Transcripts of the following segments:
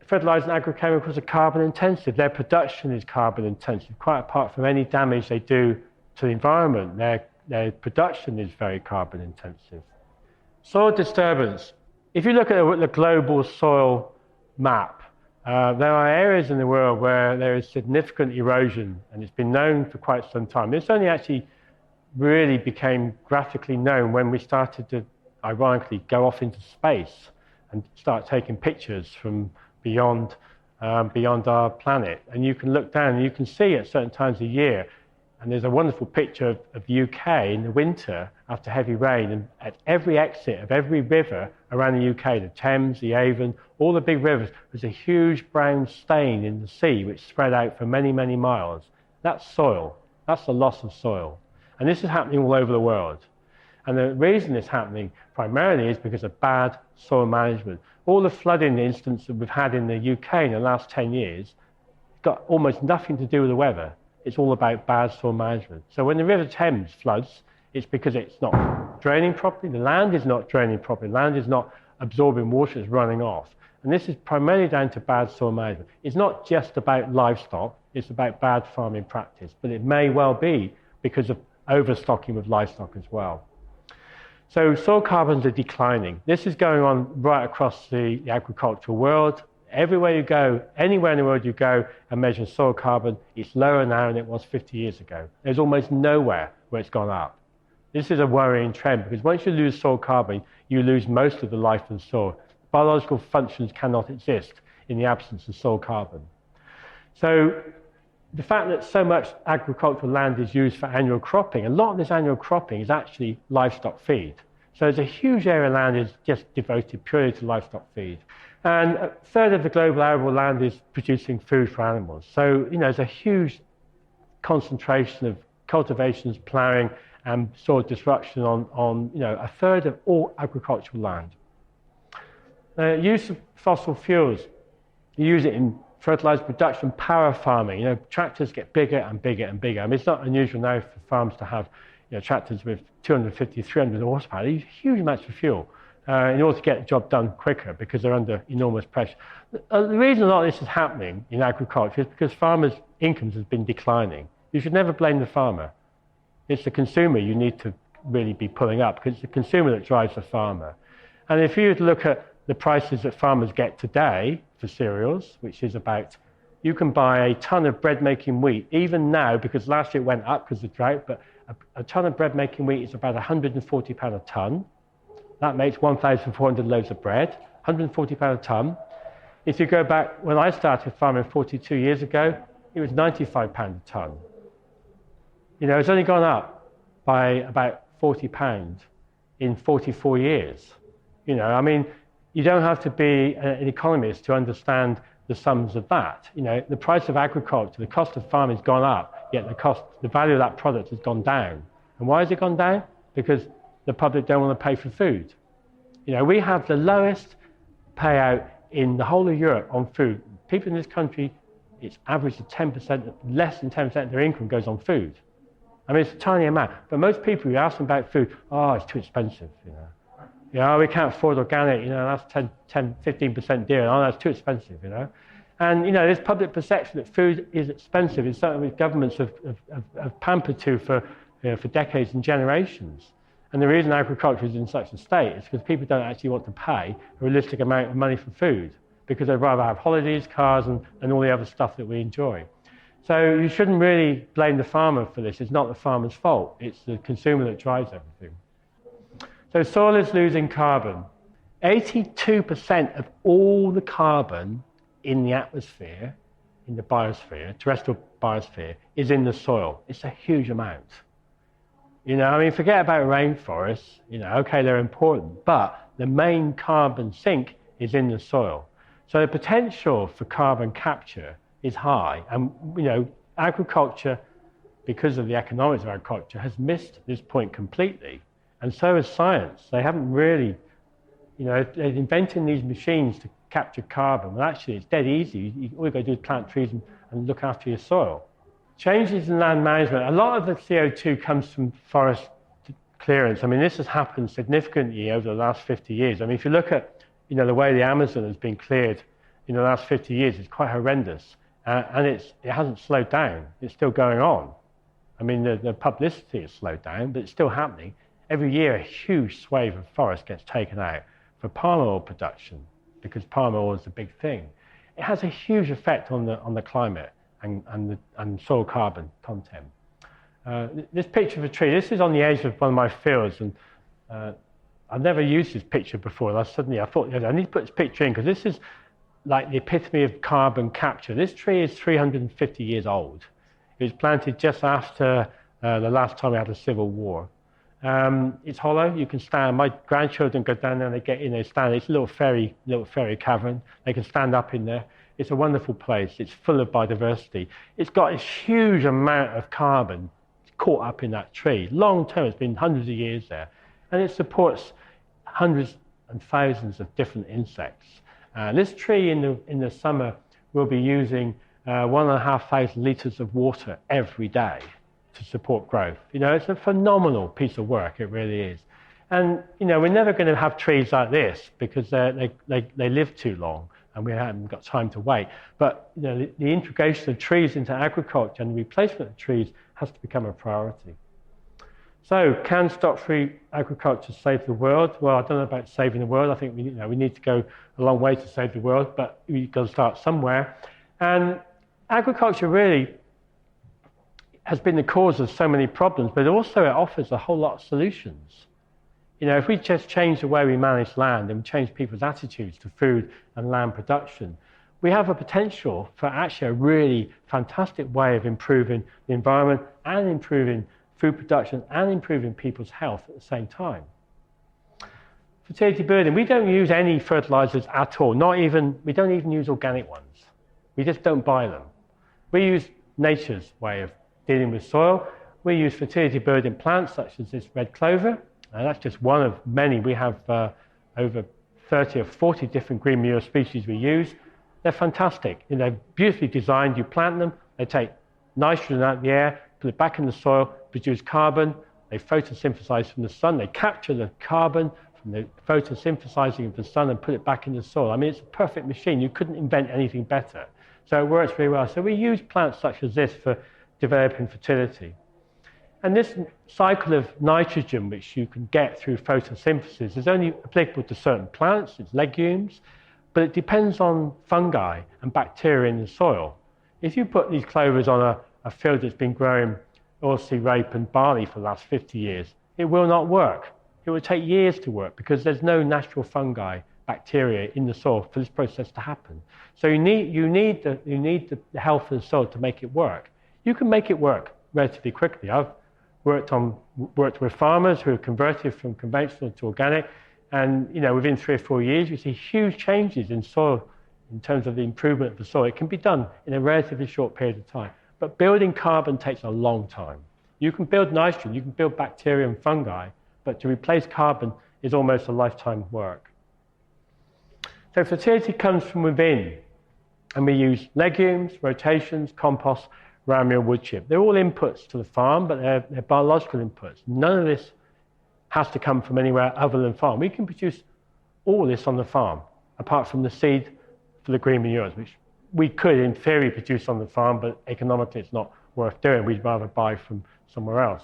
fertilizers and agrochemicals are carbon intensive. Their production is carbon intensive, quite apart from any damage they do to the environment. Their production is very carbon intensive. Soil disturbance. If you look at the global soil map, there are areas in the world where there is significant erosion, and it's been known for quite some time. This only actually really became graphically known when we started to, ironically, go off into space and start taking pictures from beyond our planet. And you can look down and you can see at certain times of year, and there's a wonderful picture of the UK in the winter after heavy rain, and at every exit of every river around the UK, the Thames, the Avon, all the big rivers, there's a huge brown stain in the sea which spread out for many, many miles. That's soil. That's the loss of soil. And this is happening all over the world. And the reason it's happening primarily is because of bad soil management. All the flooding incidents that we've had in the UK in the last 10 years got almost nothing to do with the weather. It's all about bad soil management. So when the River Thames floods, it's because it's not draining properly. The land is not draining properly. Land is not absorbing water, it's running off. And this is primarily down to bad soil management. It's not just about livestock, it's about bad farming practice, but it may well be because of overstocking with livestock as well. So soil carbons are declining. This is going on right across the agricultural world. Everywhere you go, anywhere in the world you go and measure soil carbon, it's lower now than it was 50 years ago. There's almost nowhere where it's gone up. This is a worrying trend because once you lose soil carbon, you lose most of the life of the soil. Biological functions cannot exist in the absence of soil carbon. So the fact that so much agricultural land is used for annual cropping, a lot of this annual cropping is actually livestock feed. So there's a huge area of land is just devoted purely to livestock feed. And a third of the global arable land is producing food for animals. So, there's a huge concentration of cultivations, ploughing, and soil disruption on a third of all agricultural land. Use of fossil fuels. You use it in fertilizer production, power farming. Tractors get bigger and bigger and bigger. I mean, it's not unusual now for farms to have tractors with 250, 300 horsepower. They use huge amounts of fuel in order to get the job done quicker because they're under enormous pressure. The reason a lot of this is happening in agriculture is because farmers' incomes have been declining. You should never blame the farmer. It's the consumer you need to really be pulling up because it's the consumer that drives the farmer. And if you look at the prices that farmers get today for cereals, which is about, you can buy a ton of bread-making wheat, even now, because last year it went up because of drought, but a ton of bread-making wheat is about £140 a ton. That makes 1,400 loaves of bread, £140 a ton. If you go back, when I started farming 42 years ago, it was £95 a ton. It's only gone up by about £40 in 44 years. You don't have to be an economist to understand the sums of that. The price of agriculture, the cost of farming has gone up, yet the value of that product has gone down. And why has it gone down? Because the public don't want to pay for food. We have the lowest payout in the whole of Europe on food. People in this country, it's average of 10%, less than 10% of their income goes on food. I mean, it's a tiny amount. But most people, you ask them about food, it's too expensive, we can't afford organic, that's 10, 15% dear. That's too expensive, And, this public perception that food is expensive is something which governments have pampered to for decades and generations. And the reason agriculture is in such a state is because people don't actually want to pay a realistic amount of money for food because they'd rather have holidays, cars, and all the other stuff that we enjoy. So you shouldn't really blame the farmer for this. It's not the farmer's fault. It's the consumer that drives everything. So soil is losing carbon. 82% of all the carbon in the atmosphere, in the biosphere, terrestrial biosphere, is in the soil. It's a huge amount. Forget about rainforests. Okay, they're important, but the main carbon sink is in the soil. So the potential for carbon capture is high. And, agriculture, because of the economics of agriculture, has missed this point completely. And so has science. They haven't really, they're inventing these machines to capture carbon. Well, actually, it's dead easy. All you've got to do is plant trees and look after your soil. Changes in land management. A lot of the CO2 comes from forest clearance. This has happened significantly over the last 50 years. If you look at, the way the Amazon has been cleared in the last 50 years is quite horrendous. And it hasn't slowed down. It's still going on. I mean, the publicity has slowed down, but it's still happening. Every year, a huge swathe of forest gets taken out for palm oil production, because palm oil is a big thing. It has a huge effect on the climate and soil carbon content. This picture of a tree, this is on the edge of one of my fields, and I've never used this picture before. And I thought, I need to put this picture in, because this is like the epitome of carbon capture. This tree is 350 years old. It was planted just after the last time we had a civil war. It's hollow. You can stand. My grandchildren go down there and they get in there, stand. It's a little fairy cavern. They can stand up in there. It's a wonderful place. It's full of biodiversity. It's got a huge amount of carbon caught up in that tree. Long term, it's been hundreds of years there. And it supports hundreds and thousands of different insects. This tree in the summer will be using 1,500 litres of water every day to support growth. You know, it's a phenomenal piece of work, it really is. And, you know, we're never going to have trees like this, because they live too long and we haven't got time to wait. But, you know, the integration of trees into agriculture and the replacement of trees has to become a priority. So, can stock-free agriculture save the world? Well, I don't know about saving the world. I think we need to go a long way to save the world, but we've got to start somewhere. And agriculture really has been the cause of so many problems, but also it offers a whole lot of solutions. You know, if we just change the way we manage land and change people's attitudes to food and land production, we have a potential for actually a really fantastic way of improving the environment and improving food production and improving people's health at the same time. Fertility birding, we don't use any fertilizers at all. We don't even use organic ones. We just don't buy them. We use nature's way of dealing with soil. We use fertility birding plants such as this red clover, and that's just one of many. We have over 30 or 40 different green manure species we use. They're fantastic. You know, they're beautifully designed. You plant them, they take nitrogen out of the air, put it back in the soil, produce carbon. They photosynthesize from the sun. They capture the carbon from the photosynthesizing of the sun and put it back in the soil. I mean, it's a perfect machine. You couldn't invent anything better. So it works very well. So we use plants such as this for developing fertility. And this cycle of nitrogen, which you can get through photosynthesis, is only applicable to certain plants, it's legumes, but it depends on fungi and bacteria in the soil. If you put these clovers on a field that's been growing oilseed rape and barley for the last 50 years, it will not work. It will take years to work because there's no natural fungi, bacteria in the soil for this process to happen. So you need the health of the soil to make it work. You can make it work relatively quickly. I've worked with farmers who have converted from conventional to organic, and you know, within 3 or 4 years, you see huge changes in soil in terms of the improvement of the soil. It can be done in a relatively short period of time. But building carbon takes a long time. You can build nitrogen, you can build bacteria and fungi, but to replace carbon is almost a lifetime work. So fertility comes from within, and we use legumes, rotations, compost, round-meal wood chip. They're all inputs to the farm, but they're biological inputs. None of this has to come from anywhere other than farm. We can produce all this on the farm, apart from the seed for the green manures, which we could, in theory, produce on the farm, but economically it's not worth doing. We'd rather buy from somewhere else.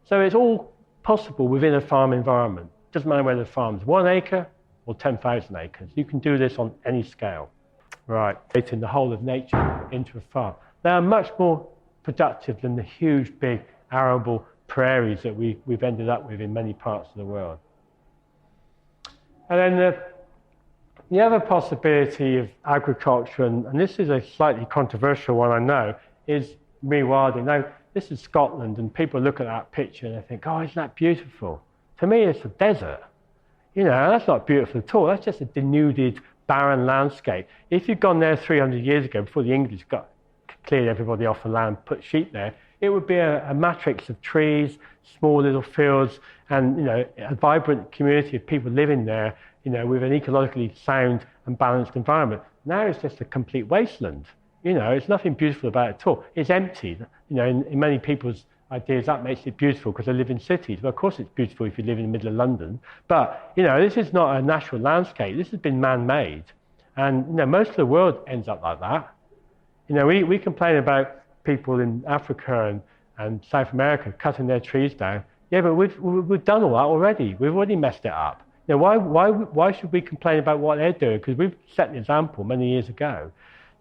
So it's all possible within a farm environment. Doesn't matter whether the farm's 1 acre or 10,000 acres. You can do this on any scale. Right, taking the whole of nature into a farm. They are much more productive than the huge, big, arable prairies that we've ended up with in many parts of the world. And then the other possibility of agriculture, and this is a slightly controversial one, I know, is rewilding. Now, this is Scotland, and people look at that picture and they think, oh, isn't that beautiful? To me, it's a desert. You know, that's not beautiful at all. That's just a denuded, barren landscape. If you'd gone there 300 years ago, before the English cleared everybody off the land, put sheep there, it would be a matrix of trees, small little fields, and, you know, a vibrant community of people living there, you know, with an ecologically sound and balanced environment. Now it's just a complete wasteland. You know, it's nothing beautiful about it at all. It's empty. You know, in many people's ideas, that makes it beautiful because they live in cities. Well, of course it's beautiful if you live in the middle of London. But, you know, this is not a natural landscape. This has been man-made. And most of the world ends up like that. We complain about people in Africa and South America cutting their trees down. Yeah, but we've done all that already. We've already messed it up. Why should we complain about what they're doing? Because we've set an example many years ago.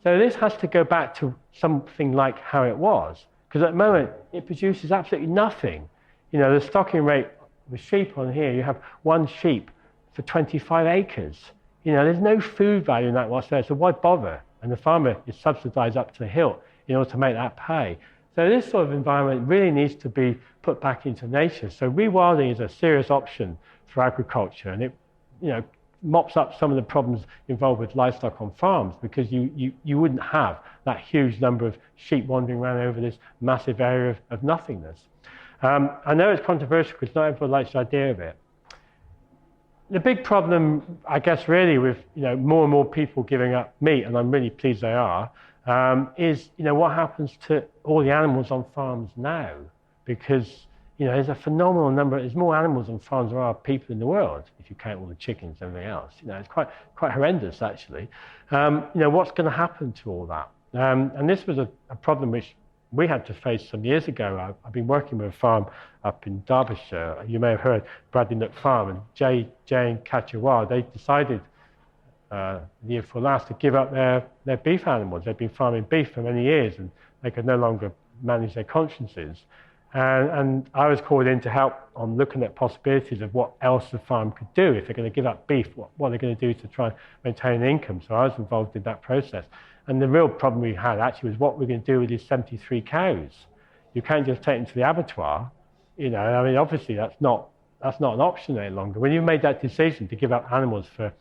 So this has to go back to something like how it was. Because at the moment, it produces absolutely nothing. The stocking rate with sheep on here, you have one sheep for 25 acres. There's no food value in that whatsoever, so why bother? And the farmer is subsidized up to the hilt in order to make that pay. So this sort of environment really needs to be put back into nature. So rewilding is a serious option for agriculture, and it mops up some of the problems involved with livestock on farms, because you wouldn't have that huge number of sheep wandering around over this massive area of nothingness. I know it's controversial because not everyone likes the idea of it. The big problem, I guess, really with more and more people giving up meat, and I'm really pleased they are, is what happens to all the animals on farms now, because there's a phenomenal number. There's more animals on farms than there are people in the world, if you count all the chickens and everything else. It's quite horrendous, actually. What's going to happen to all that? And this was a problem which we had to face some years ago. I've been working with a farm up in Derbyshire. You may have heard Bradley Nook Farm, and Jay and Catcher. They decided the year before last to give up their beef animals. They've been farming beef for many years, and they could no longer manage their consciences. And I was called in to help on looking at possibilities of what else the farm could do. If they're going to give up beef, what they're going to do to try and maintain income. So I was involved in that process. And the real problem we had actually was what we're going to do with these 73 cows. You can't just take them to the abattoir. Obviously that's not an option any longer. When you made that decision to give up animals for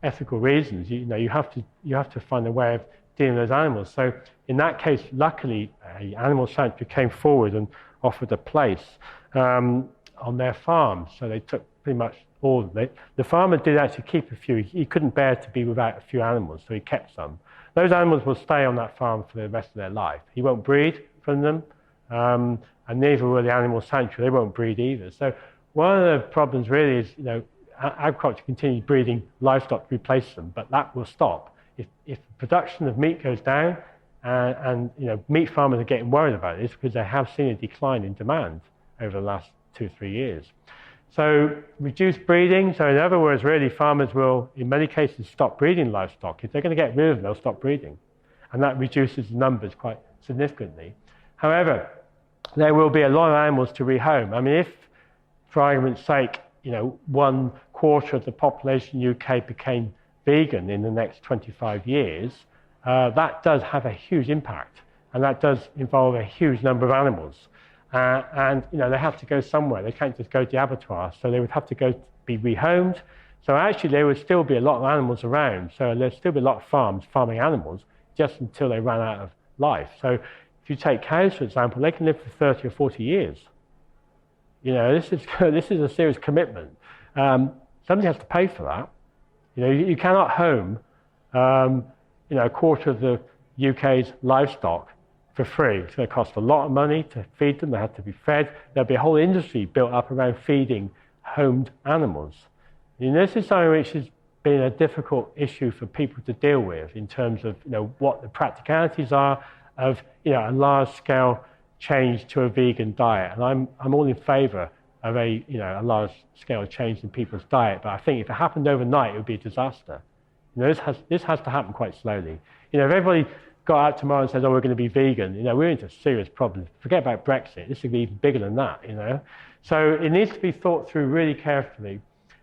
ethical reasons, you have to find a way of dealing with those animals. So in that case, luckily, an animal sanctuary came forward and offered a place on their farm. So they took pretty much all of it. The farmer did actually keep a few. He couldn't bear to be without a few animals, so he kept some. Those animals will stay on that farm for the rest of their life. He won't breed from them, and neither will the animal sanctuary. They won't breed either. So one of the problems really is, agriculture continues breeding livestock to replace them, but that will stop. If production of meat goes down, and meat farmers are getting worried about this because they have seen a decline in demand over the last 2-3 years. So reduced breeding. So in other words, really farmers will, in many cases, stop breeding livestock. If they're going to get rid of them, they'll stop breeding. And that reduces the numbers quite significantly. However, there will be a lot of animals to rehome. If, for argument's sake, 1/4 of the population UK became vegan in the next 25 years, that does have a huge impact, and that does involve a huge number of animals. And they have to go somewhere. They can't just go to the abattoir, so they would have to go be rehomed. So actually, there would still be a lot of animals around. So there'd still be a lot of farms farming animals just until they ran out of life. So if you take cows, for example, they can live for 30 or 40 years. This is a serious commitment. Somebody has to pay for that. You cannot home, a quarter of the UK's livestock for free. It's going to cost a lot of money to feed them. They have to be fed. There'll be a whole industry built up around feeding homed animals. This is something which has been a difficult issue for people to deal with in terms of what the practicalities are of a large-scale change to a vegan diet. And I'm all in favour of a large-scale change in people's diet. But I think if it happened overnight, it would be a disaster. This has to happen quite slowly. If everybody got out tomorrow and says, "Oh, we're going to be vegan," we're into serious problems. Forget about Brexit. This would be even bigger than that. So it needs to be thought through really carefully.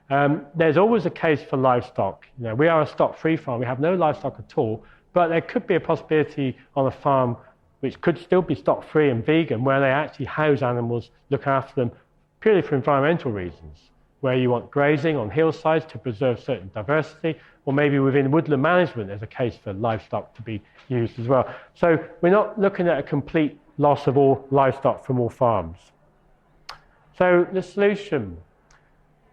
There's always a case for livestock. We are a stock-free farm. We have no livestock at all, but there could be a possibility on a farm which could still be stock-free and vegan, where they actually house animals, look after them purely for environmental reasons, where you want grazing on hillsides to preserve certain diversity, or maybe within woodland management there's a case for livestock to be used as well. So we're not looking at a complete loss of all livestock from all farms. So the solution.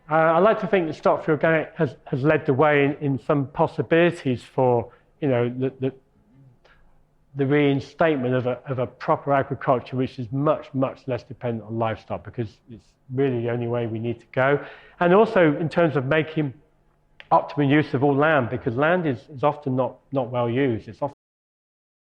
I like to think that stock-free organic has led the way in some possibilities for the reinstatement of a proper agriculture which is much, much less dependent on livestock, because it's really the only way we need to go. And also in terms of making optimum use of all land, because land is often not well used. It's often